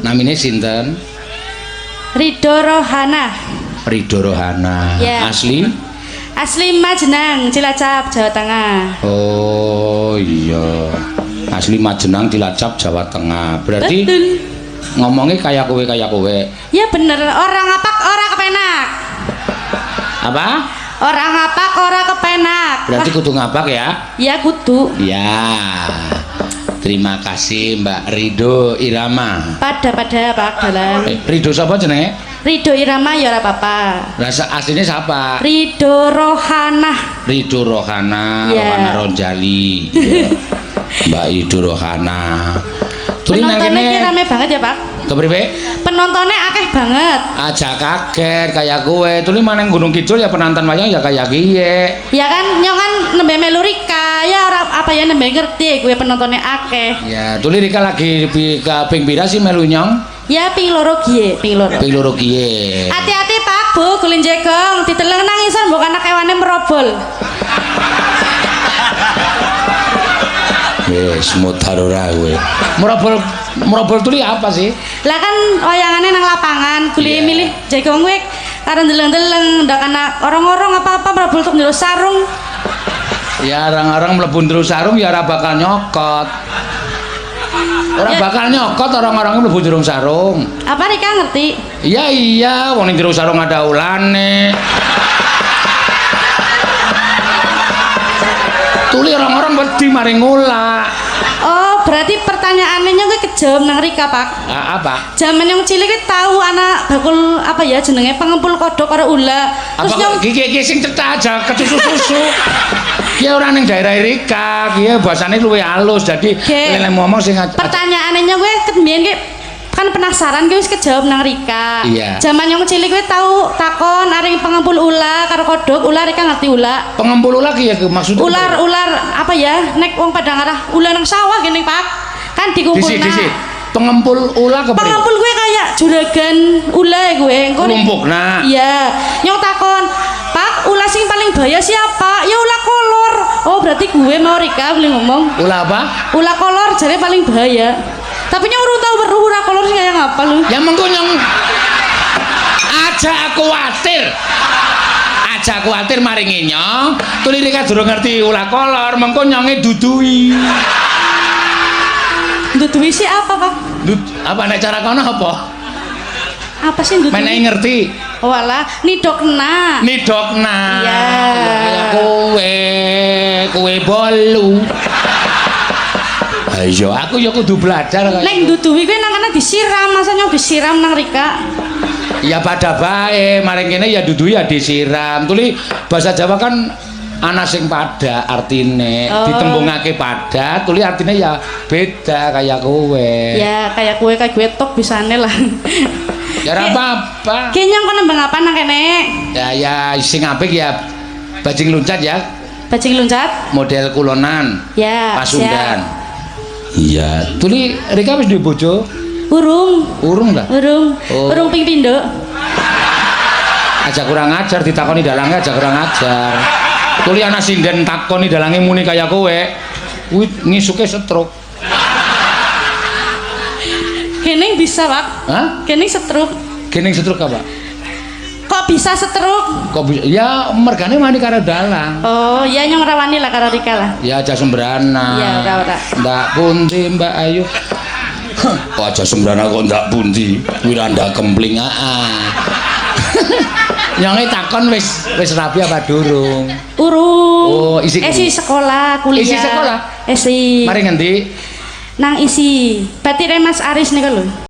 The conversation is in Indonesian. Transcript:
Namine sinten? Ridho Rohana. Ridho Rohana. Ya. Asli? Asli Majenang, Cilacap, Jawa Tengah. Oh iya. Asli Majenang, Cilacap, Jawa Tengah. Berarti Betul. ngomongnya kayak kowe. Ya bener, orang ngapak ora kepenak. Apa? Orang ngapak ora kepenak. Berarti kudu ngapak ya? Ya kudu. Ya. Terima kasih Mbak Ridho Irama. Pada Pak Dalang. Ridho siapa jenenge? Ridho Irama ya ora apa-apa. Rasa aslinya siapa? Ridho Rohana. Ridho Rohana, Ya. Rohana Ronjali. Ya. Mbak Ridho Rohana. Tuli nang Penontonnya kene ki rame banget ya Pak. kepriwe? Penontonnya akeh banget. Aja kaget kayak gue. Tuli maneng Gunung Kidul ya penonton wayang ya kayak gie. Ya kan nyong kan nembe melu Rika ya ora apa ya nembe ngerti gue penontonnya akeh. Ya, Tuli Rika lagi ping pira sih melu nyong? Ya ping loro gie, ping loro. Ping loro gie. Hati-hati Pak Bu, kulin jegong, diteleng nangisan mbok anak kewane merobol. Wes mutar ora kowe. Merobol Tuli apa sih? Lah kan wayangane nang lapangan, kuli Iya. milih jegong gue karo ndeleng-ndeleng ndak ana orang-orang apa-apa merobol tok njero sarung. Ya orang-orang mlebu terus sarung ya ora bakal nyokot. Ora Ya. bakal nyokot orang-orang mlebu jero sarung. Apa Rika ngerti? Iya, wong ning jero sarung ada ulane. Tuli orang-orang wedi maring ngula. Oh, berarti pertanyaannya gue kejam nang Rika, Pak. Apa? Zaman yang cilik ki tahu anak bakul apa ya jenenge pengempul kodok karo ula. Terus Apa iki sing cetha aja kesusu-susu. Ya ora ning daerah Rika, ki bahasane luwih halus. Jadi Oke. lele ngomong sing Pertanyaannya gue kembiyen ki kan penasaran gue wis kejawab nang Rika. Iya. Zaman yang cilik gue tahu takon aring pengempul ula karo kodok, ula Rika ngerti ula. pengempul lagi ya maksudnya. Ular apa ya nek wong pada ngarah ula nang sawah gini Pak. Kan dikumpulna. Disi. Pengempul ulah ke Pengempul gue kayak juragan ula gue. Engko nek- Lumpukna. Iya, nyong takon, Pak, ulah sing paling bahaya siapa? Ya ulah kolor. Oh, berarti gue mau Rika beli ngomong. Ulah apa? Ulah kolor jadi paling bahaya. Tapi nyong urung tahu beruh ulah kolor sing kayak ngapa lu? Ya mengko nyong aja khawatir maringi nyong. Tuli Rika durung ngerti ulah kolor, mengko nyonge dudui. Duduwi sih apa, Pak? Apa nek cara kono apa? Apa sih duduwi? Menehi ngerti. Oh, alah, nidokna. Nidokna. Iya. Kowe bolu. Ayo, aku ya kudu belajar kaya. Nek duduwi kuwi nang kana disiram, masa nyong disiram nang Rika. Ya pada bae, maring kene ya dudu ya disiram. Tuli bahasa Jawa kan ana sing pada artine, Oh. ditembungake pada, tuli artine ya beda kayak kowe. Ya, kayak gue tok bisane lah. Ya ora apa-apa. Ki nyong kono nembang apa nang kene? Ya sing apik ya bajing luncat ya, Bajing luncat? model kulonan. Ya, Pasundan. siap. Iya, tuli Rika wis duwe bojo? Urung. Urung dah. Urung. Oh. Urung ping pindho. Aja kurang ajar ditakoni dalange aja kurang ajar. Tuli ana sinden takoni dalange muni kaya kowe. Kuwi ngisuke stroke. Kene bisa, Pak. Hah? Kene setruk. Gene stroke apa? Kok bisa setruk? Kok bisa? Ya mergane mani karo dalang. Oh, ya nyong rawani lah karo Rika lah. Ya aja sembrana. Ya, ora. Ndak pundi Mbak Ayu. Kok aja sembrana kok ndak pundi. Wiranda kempling Nyonge takon wis rapi apa durung? Urung. Oh, isi sekolah, kuliah. Isi sekolah? Isi. Mari ngendi? Nang isi. Batire Mas Aris nika lho.